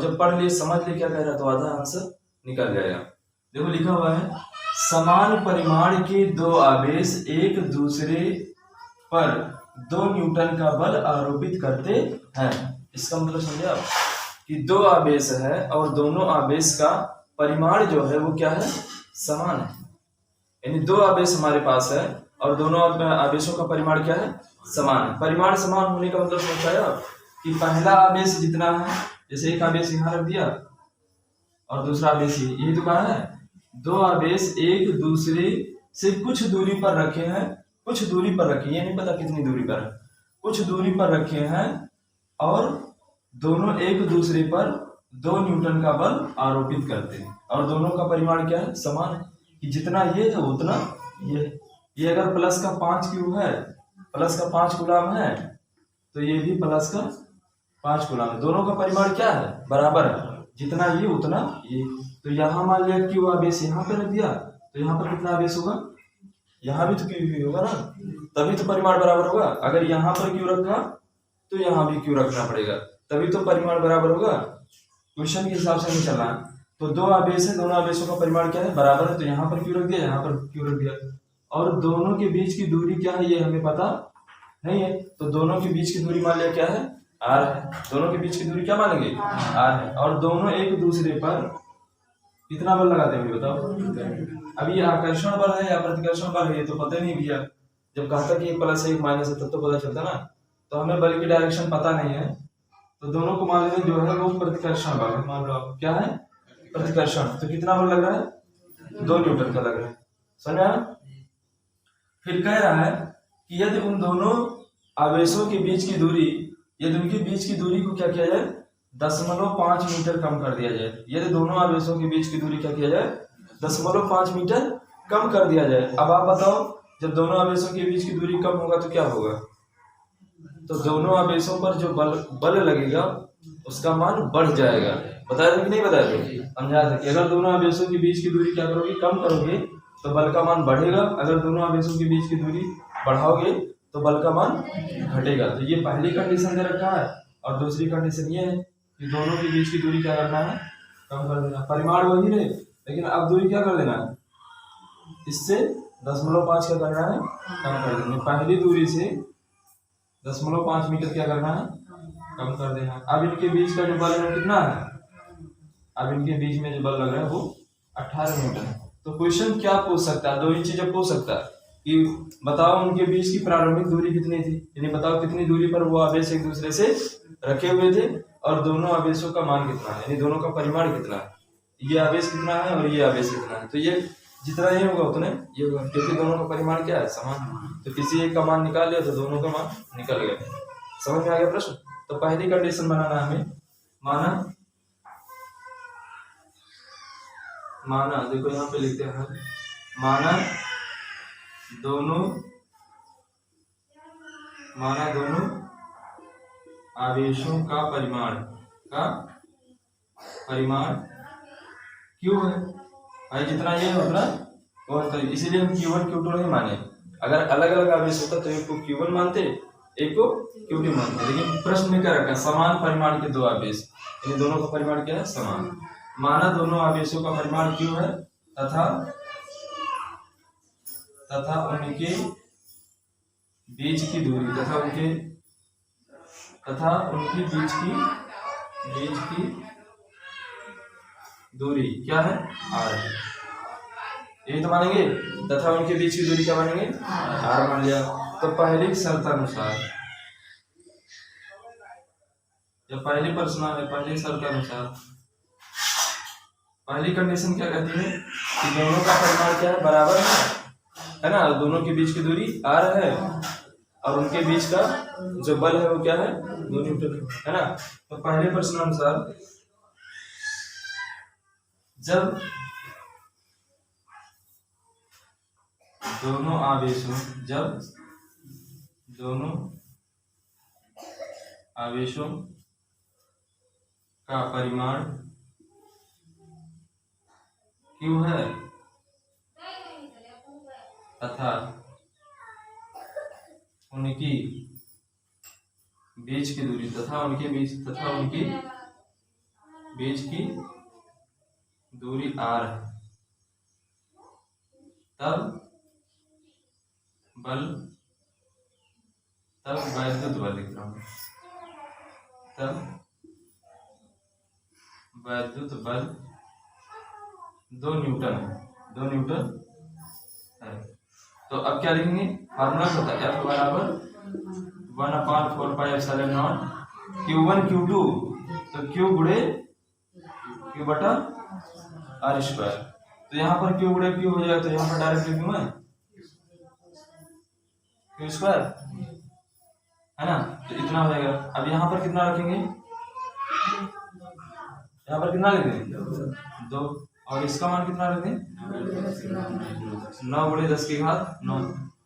जब पढ़ लिए समझ लिए क्या कह रहा तो आधा आंसर निकल जाएगा। देखो लिखा हुआ है समान परिमाण के दो आवेश एक दूसरे पर 2 न्यूटन का बल आरोपित करते हैं। इसका मतलब समझे आप कि दो आवेश है और दोनों आवेश का परिमाण जो है वो क्या है, समान है। यानी दो आवेश हमारे पास है और दोनों आवेशों का परिमाण क्या है, समान है। परिमाण समान होने का मतलब समझ पाए आप कि पहला आवेश जितना है, जैसे एक आवेश यहाँ रख दिया और दूसरा आवेश यही तो कहा है, दो आवेश एक दूसरे से कुछ दूरी पर रखे हैं, कुछ दूरी पर रखे, ये नहीं पता कितनी दूरी पर है, कुछ दूरी पर रखे हैं और दोनों एक दूसरे पर 2 न्यूटन का बल आरोपित करते हैं और दोनों का परिमाण क्या है, समान है कि जितना ये है उतना ये अगर प्लस का 5 क्यूब है, प्लस का 5 गुलाम है तो ये भी प्लस का 5 गुलाम है। दोनों का परिमाण क्या है, बराबर है, जितना ये उतना ये। तो यहाँ मान लिया क्यू आवेश यहाँ पे रख दिया तो यहाँ पर कितना आवेश होगा, यहाँ भी तो क्यू भी होगा ना, तभी तो परिमाण बराबर होगा। अगर यहाँ पर क्यू रखा तो यहाँ भी क्यू रखना पड़ेगा, तभी तो परिमाण बराबर होगा। क्वेश्चन के हिसाब से नहीं चलना है। तो दो आवेश है, दोनों आवेशों का परिमाण क्या है, बराबर है, तो यहाँ पर क्यू रख दिया, यहाँ पर क्यू रख दिया। और दोनों के बीच की दूरी क्या है ये हमें पता नहीं है, तो दोनों के बीच की दूरी मान लिया क्या है, आर है। दोनों के बीच की दूरी क्या मानेंगे, आर है। और दोनों एक दूसरे पर कितना बल लगाते हैं बताओ। अब ये आकर्षण बल है या प्रतिकर्षण बल है ये तो पता नहीं भैया। जब कहा था कि 1 + 1 -1 तब तो पता चलता ना, तो हमें बल की डायरेक्शन पता नहीं है, तो दोनों को मान लेंगे जो है वो प्रतिकर्षण बल है। मान लो आप क्या है, प्रतिकर्षण। तो कितना बल लग रहा है, 2 न्यूटन का लग रहा है, समझा। फिर कह रहा है कि यदि उन दोनों आवेशों के बीच की दूरी, यदि उनके बीच की दूरी को क्या किया जाए, 0.5 मीटर कम कर दिया जाए। यदि दोनों आवेशों के बीच की दूरी क्या किया जाए, 0.5 मीटर कम कर दिया जाए। अब आप बताओ जब दोनों आवेशों के बीच की दूरी कम होगा तो क्या होगा, तो दोनों आवेशों पर जो बल लगेगा उसका मान बढ़ जाएगा। बताया था कि नहीं बताया था, समझा था कि अगर दोनों आवेशों के बीच की दूरी क्या करोगे, कम करोगे तो बल का मान बढ़ेगा, अगर दोनों आवेशों के बीच की दूरी बढ़ाओगे तो बल का मान घटेगा। तो ये पहली कंडीशन दे रखा है और दूसरी कंडीशन ये है कि दोनों के बीच की दूरी क्या करना है, कम कर देना। परिमाण वही रहे लेकिन अब दूरी क्या कर देना है, इससे 0.5 क्या करना है, कम कर देना। पहली दूरी से 0.5 मीटर क्या करना है, कम कर देना। अब इनके बीच का जो बल है कितना है, अब इनके बीच में जो बल लग रहा है वो 18 न्यूटन है। तो क्वेश्चन क्या पूछ सकता है, दो ही चीजें पूछ सकता है कि बताओ उनके बीच की प्रारंभिक दूरी कितनी थी, यानी बताओ कितनी दूरी पर वो आवेश एक दूसरे से रखे हुए थे और दोनों आवेशों का मान कितना है, यानी दोनों का परिमाण कितना है, ये आवेश कितना है और ये आवेश कितना है। तो ये जितना ये होगा उतने ये होगा, क्योंकि दोनों का परिमाण क्या है, समान। तो किसी एक का मान निकाल लिया तो दोनों का मान निकल गया। समझ में आ गया प्रश्न। तो पहली कंडीशन बनाना है हमें, माना देखो यहाँ पे लिखते हैं, माना दोनों आवेशों का परिमाण क्यू है भाई, जितना ये उतना और, तो इसीलिए हम Q1 Q2 नहीं माने। अगर अलग अलग आवेश होता तो एक को Q1 मानते एक को Q2 मानते, लेकिन प्रश्न में क्या रखा, समान परिमाण के दो आवेश, यानी दोनों का परिमाण क्या है, समान। माना दोनों आवेशों का परिमाण Q है तथा उनके बीच की दूरी तथा उनकी बीच की दूरी क्या है, r है। यही तो मानेंगे, तथा उनके बीच की दूरी क्या मानेंगे, r मान लिया। तो पहली शर्त अनुसार या पहली शर्त अनुसार पहली कंडीशन क्या कहती है कि दोनों का परिमाण क्या है, बराबर है ना, दोनों के बीच की दूरी r है और उनके बीच का जो बल है वो क्या है, 2 न्यूटन है ना। तो पहले प्रश्न अनुसार जब दोनों आवेशों का परिमाण क्यू है तथा उनकी बीच की दूरी बीच की दूरी r है, तब वैद्युत बल लिख रहा हूँ, तब वैद्युत बल 2 न्यूटन है, 2 न्यूटन है। तो अब क्या लिखेंगे, फार्मूला होता है F बराबर 1/4πε0 Q1 Q2, तो Q गुणे Q बटा R स्क्वायर। तो यहाँ पर Q गुणे Q हो जाएगा, तो यहाँ पर डायरेक्ट लिखूंगा Q स्क्वायर, है ना। तो इतना हो जाएगा। अब यहाँ पर कितना रखेंगे, यहाँ पर कितना लिखेंगे 2, और इसका मान कितना रखेंगे 9 गुणे 10 की घात 9।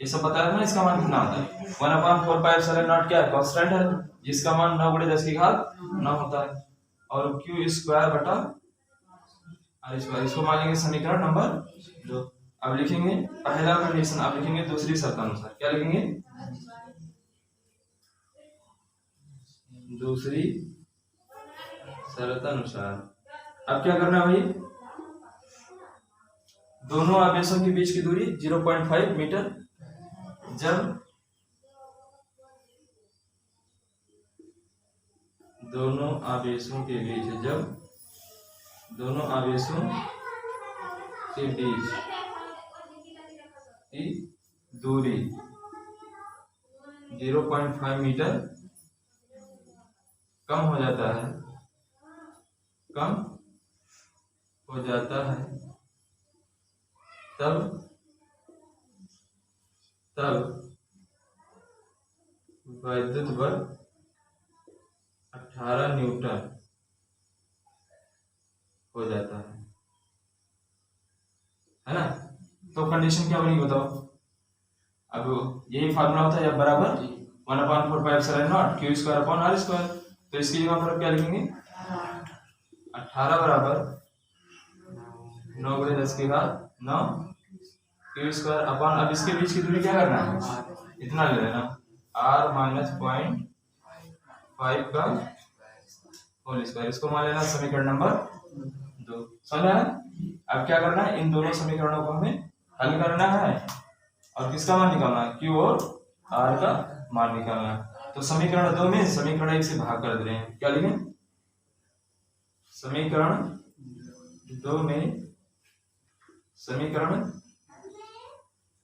ये सब बताया था ना, इसका मान कितना होता है 1/4πε0 क्या है, कांस्टेंट है, जिसका मान 9 गुणे 10 की घात 9 होता है, और Q स्क्वायर बटा R स्क्वायर। इसको मान लेंगे समीकरण नंबर 2। अब लिखेंगे पहला कंडीशन, अब लिखेंगे दूसरी शर्त अनुसार। क्या लिखेंगे, दूसरी शर्त अनुसार। अब क्या करना है भाई, दोनों आवेशों के बीच की दूरी 0.5 मीटर, जब दोनों आवेशों के बीच की दूरी 0.5 मीटर कम हो जाता है, तब वैद्युत बल 18 न्यूटन हो जाता है ना। तो कंडीशन क्या बनी बताओ। अब यही फार्मूला होता है F बराबर 1/4πε0 Q square upon R square. तो इसकी जगह पर क्या लिखेंगे 18 बराबर 9 गुणे 10 की घात 9 Q स्क्वायर अपॉन, अब इसके बीच की दूरी क्या करना है, इतना ले लेना, R माइनस 0.5 का होल स्क्वायर। इसको मान लेना समीकरण नंबर 2। समझ आया। अब क्या करना है, इन दोनों समीकरणों को हमें हल करना है, और किसका मान निकालना है, Q और R का मान निकालना है। तो समीकरण 2 में समीकरण 1 से भाग कर दे रहे हैं। क्या लिखें, समीकरण 2 में समीकरण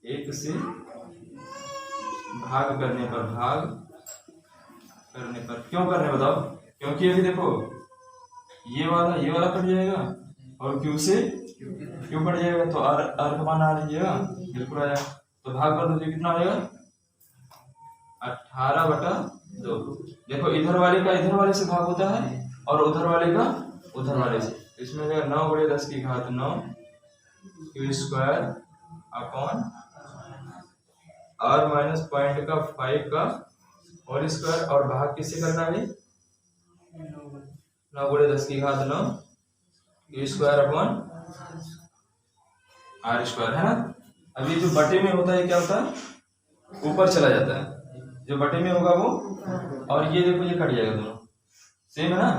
1 से भाग करने पर क्यों करने बताओ, क्योंकि अभी देखो ये वाला कट जाएगा और Q से Q कट जाएगा, तो R का मान आ लीजिएगा, बिल्कुल आया। तो भाग कर दो, कितना हो जाएगा 18/2। देखो इधर वाले का इधर वाले से भाग होता है और उधर वाले का उधर वाले से। इसमें 9 गुणे 10 की घात 9 Q square upon R minus 0.5 का होल स्क्वायर, और भाग किससे करना है 9 गुणे 10 की घात 9 Q square upon R square, है ना। अभी जो बटे में होता है क्या होता है, ऊपर चला जाता है, जो बटे में होगा वो, और ये देखो ये कट जाएगा, दोनों सेम है ना।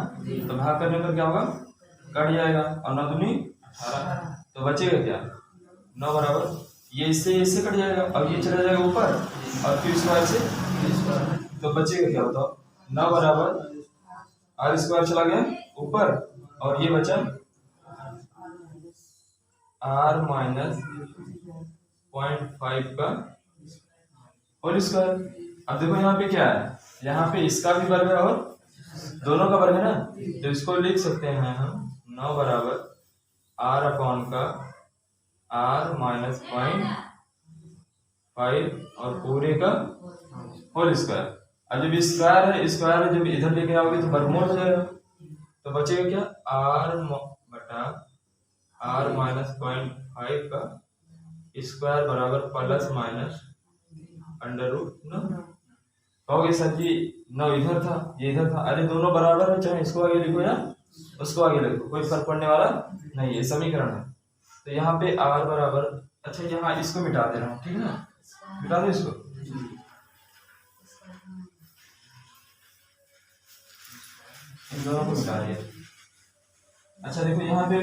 तो भाग करने पर क्या होगा, कट जाएगा, और 9 दूनी 18, तो बचेगा क्या 9 बराबर, ये इससे कट जाएगा और ये चला जाएगा ऊपर, और Q स्क्वायर से तो बचेगा क्या बताओ 9 बराबर R स्क्वायर चला गया ऊपर, और ये बचा R माइनस 0.5 का होल स्क्वायर। अब देखो यहाँ पे क्या है, यहाँ पे इसका भी वर्ग है और दोनों का वर्ग है ना, तो इसको लिख सकते हैं हम 9 बराबर R अपॉन का R माइनस 0.5 और पूरे का होल स्क्वायर। अब जब स्क्वायर है, स्क्वायर जब इधर लेके आओगे तो वर्गमूल हो जाएगा, तो बचेगा क्या R बटा R माइनस 0.5 का स्क्वायर बराबर प्लस माइनस अंडर रूट 9। कहोगे सर जी 9 इधर था ये इधर था, अरे दोनों बराबर है, चाहे इसको आगे लिखो या उसको आगे लिखो, कोई फर्क पड़ने वाला नहीं है, समीकरण है। तो यहाँ पे R बराबर, अच्छा यहाँ इसको मिटा दे रहा हूँ, ठीक है ना, मिटा दो इसको, इन दोनों को मिटा दिया। अच्छा देखो यहाँ पे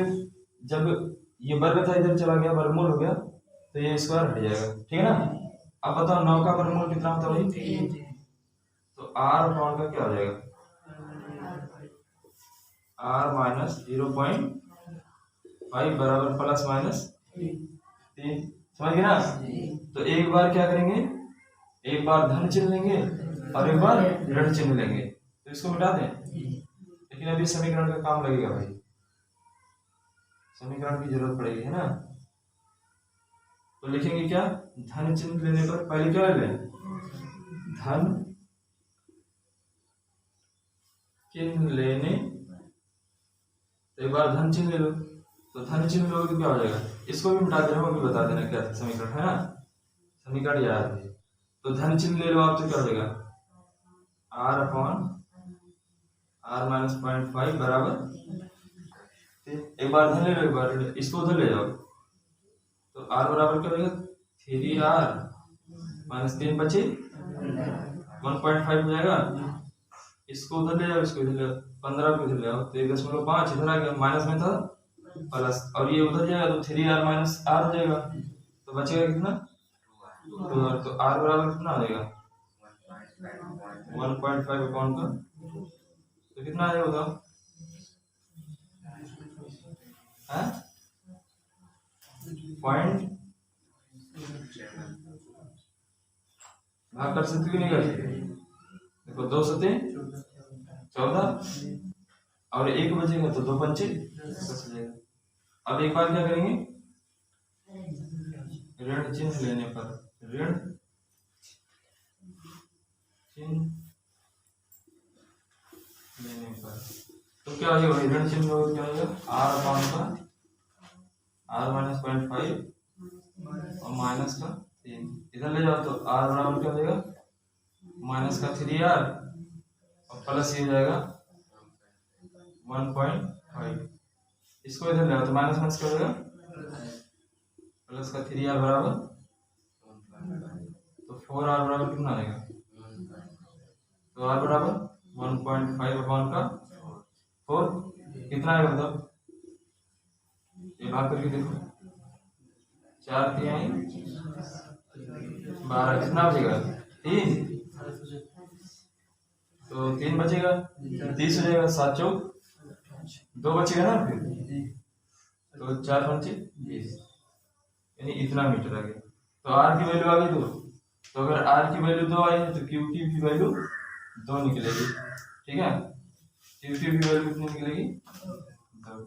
जब ये वर्ग था इधर चला गया, वर्गमूल हो गया, तो ये स्क्वायर हट जाएगा, ठीक है ना। अब बताओ 9 का वर्गमूल कितना होता है भाई? तो r अपॉन का क्या हो जाएगा? r माइनस 0.5 बराबर प्लस माइनस 3, समझ गए ना। तो एक बार क्या करेंगे, एक बार धन चिन्ह लेंगे और एक बार ऋण चिन्ह लेंगे, तो इसको मिटा दें। लेकिन अभी समीकरण का काम लगेगा भाई, समीकरण की जरूरत पड़ेगी, है ना। तो लिखेंगे क्या, धन चिन्ह लेने पर पहले क्या लें, धन चिन्ह लेने, एक बार धन चिन्ह ले लो, तो धन चिन्ह लोगे तो क्या हो जाएगा, इसको भी मिटा देना, वो भी बता देना क्या समीकरण है ना, समीकरण याद है। तो धन चिन्ह ले लो आप, तो क्या हो जाएगा, r अपॉन r माइनस 0.5 बराबर, एक बार धन ले लो, एक बार इसको उधर ले जाओ, तो r बराबर क्या हो जाएगा, 3r माइनस 3 बचे 1.5 हो जाएगा, इसको उधर ले जाओ, इसको इधर ले जाओ, 15 को इधर ले आओ, तो 1.5 इधर आ गया, माइनस में था प्लस, और ये उधर जाएगा तो 3r माइनस r हो जाएगा, तो बचेगा कितना 2r, तो r बराबर कितना आ जाएगा 1.5 अपॉन का, तो कितना आ जाएगा बताओ, पॉइंट भाग कर सकते कि नहीं कर सकते, देखो 2 सते 14 और 1 बचेगा तो 2 पंचे 10 हो जाएगा। अब एक बार क्या करेंगे, ऋण चिन्ह लेने पर, ऋण चिन्ह लेने पर तो क्या हो जाएगा, ऋण चिन्ह लोगे क्या हो जाएगा, r अपॉन का r माइनस 0.5 और माइनस का 3 इधर ले जाओ, तो r बराबर क्या हो जाएगा, माइनस का 3r और प्लस ये हो जाएगा 1.5, इसको इधर ले आओ, तो माइनस माइनस क्या हो जाएगा, प्लस का 3r बराबर, तो 4r बराबर कितना आएगा, तो r बराबर 1.5 अपॉन का 4, कितना आएगा मतलब, ये भाग करके देखो, 4 3 12, कितना बचेगा 3, तो 3 बचेगा 30 हो जाएगा, 7 चौक 2 बचेगा ना फिर, तो 4 पंचे 20, यानी इतना मीटर आ गया। तो r की वैल्यू आ गई 2, तो अगर r की वैल्यू 2 आई है तो q की भी वैल्यू 2 निकलेगी, ठीक है, q की भी वैल्यू कितनी निकलेगी 2,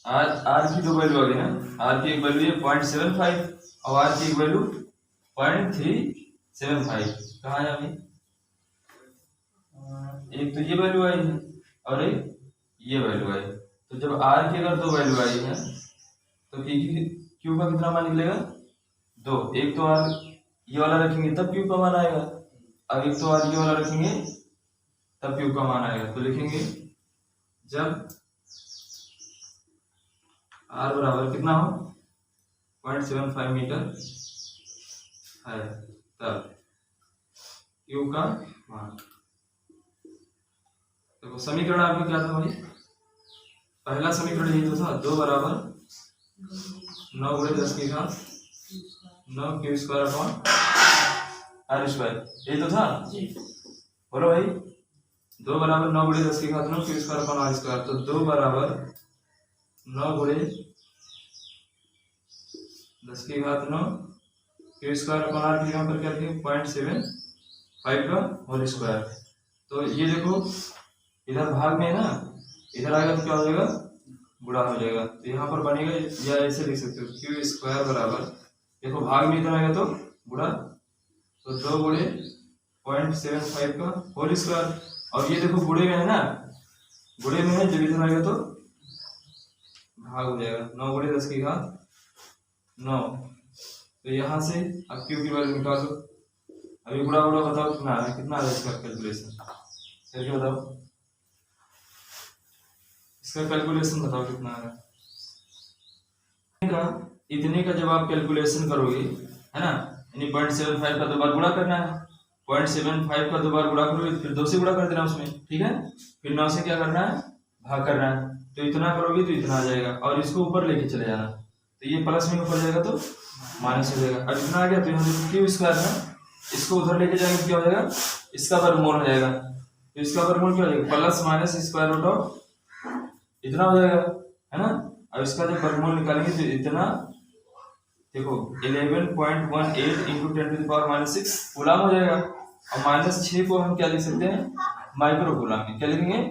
r की 2 वैल्यू आ गई ना, r की एक वैल्यू है 0.75 और r की एक वैल्यू 0.375, कहाँ है अभी, एक तो ये वैल्यू आई है और एक ये वैल्यू आई, तो जब r की अगर 2 वैल्यू आई है तो q का कितना मान निकलेगा 2, एक तो r ये वाला रखेंगे तब q का मान आएगा, अब एक तो r ये वाला रखेंगे तब q का मान आएगा, तो लिखेंगे जब r बराबर कितना हो 0.75 मीटर है तब q का मान। देखो समीकरण आपका क्या था भाई, पहला समीकरण ये तो था 2 बराबर 9 गुणे 10 की घात 9 Q square upon r square, ये तो था बोलो भाई, 2 बराबर 9 गुणे 10 की घात 9 Q square upon r square, तो 2 बराबर 9 गुणे 10 की घात 9 क्यू स्क्वायर अपॉन r की जगह पर क्या लिखेंगे 0.75 का होल स्क्वायर। तो ये देखो इधर भाग में है ना, इधर आएगा तो क्या हो जाएगा गुणा हो जाएगा, तो यहाँ पर बनेगा, या ऐसे लिख सकते हो क्यू स्क्वायर बराबर, देखो भाग में इधर आएगा तो गुणा, तो 2 गुणे 0.75 का होल स्क्वायर, और ये देखो गुणे में है ना, गुणे में है, जब इधर आएगा तो भाग हो जाएगा, 9 गुणे 10 की घात 9, तो यहाँ से अब क्यू की वैल्यू निकालो, अभी गुणा गुणा बताओ कितना आ रहा है, कितना आ रहा है इसका कैलकुलेशन करके बताओ, इसका कैलकुलेशन बताओ कितना आ रहा है, इतने का जब आप कैलकुलेशन करोगे है ना, यानी 0.75 का 2 बार गुणा करना है, 0.75 का 2 बार गुणा करोगे फिर 2 से गुणा कर देना उसमें, ठीक है, फिर 9 से क्या करना है भाग करना है, तो इतना करोगे तो इतना आ जाएगा, और इसको ऊपर लेके चले जाना, तो ये प्लस में ऊपर जाएगा तो माइनस हो जाएगा। अब इतना आ गया तो यहाँ देखो क्यू स्क्वायर है, इसको उधर लेके जाएंगे तो क्या हो जाएगा, इसका वर्गमूल हो जाएगा, तो इसका वर्गमूल क्या हो जाएगा, plus minus square root of इतना हो जाएगा, है ना। अब इसका जब वर्गमूल निकालेंगे तो इतना, देखो 11.18 इंटू 10⁻⁻6 कूलम हो जाएगा, और -6 को हम क्या लिख सकते हैं, माइक्रो कूलम में, क्या लिखेंगे,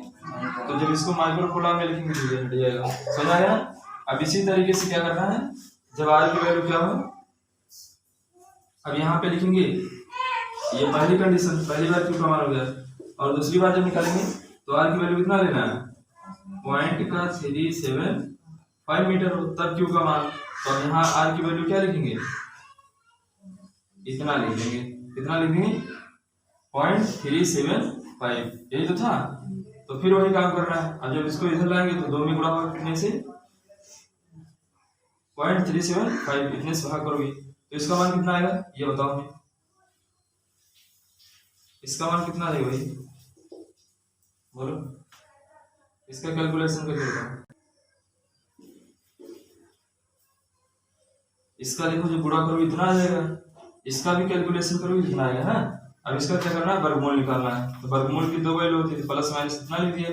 तो जब इसको माइक्रो कूलम में लिखेंगे तो ये हट जाएगा, समझ आ गया। अब इसी तरीके से क्या करना है, जब आर की वैल्यू क्या हो, अब यहाँ पे लिखेंगे, ये पहली कंडीशन, पहली बार क्यू का मान हो गया, और दूसरी बार जब निकालेंगे तो आर की वैल्यू कितना लेना है, 0.375 मीटर, तब क्यू का मान, तो यहाँ आर की वैल्यू क्या लिखेंगे, इतना लिख देंगे, कितना लिख देंगे 0.375, यही तो था। तो फिर वही काम करना है, अब जब इसको इधर लाएंगे तो 2 में गुणा होगा, कितने से 0.375, इतने से भाग करोगे तो इसका मान कितना आएगा, ये बताओ हमें, इसका मान कितना आएगा भाई, बोलो, इसका कैलकुलेशन करके बताओ। इसका देखो जो गुणा करोगे इतना आ जाएगा, इसका भी कैलकुलेशन करोगे इतना आएगा ना। अब इसका क्या करना है, वर्गमूल निकालना है, तो वर्गमूल की 2 वैल्यू होती है, प्लस माइनस इतना लिख दिया,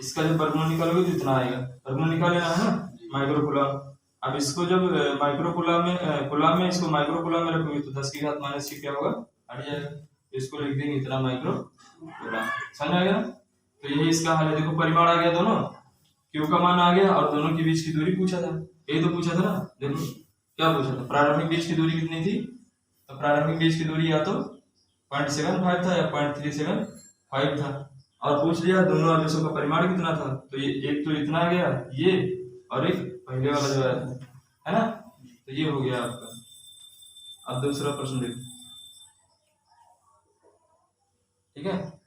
इसका जब वर्गमूल निकालोगे तो इतना आएगा, वर्गमूल निकाल लेना है ना, माइक्रो कूलम। अब इसको जब माइक्रो कूलम में इसको माइक्रो कूलम में रखोगे तो 10 की घात -6 क्या होगा, हट जाएगा, तो इसको लिख देंगे इतना माइक्रो कूलम, समझ आ गया। तो यही इसका हल है, देखो परिमाण आ गया दोनों, क्यू का मान आ गया, और दोनों के बीच की दूरी पूछा था, यही तो पूछा था ना। देखो क्या पूछा था, प्रारंभिक बीज की दूरी कितनी थी, तो प्रारंभिक बीज की दूरी या तो 0.75 था या 0.375 था, और पूछ लिया दोनों आवेशों का परिमाण कितना था, तो ये एक तो इतना आ गया ये, और एक पहले वाला जो आया था, है ना, तो ये हो गया आपका। अब दूसरा प्रश्न देखो, ठीक है।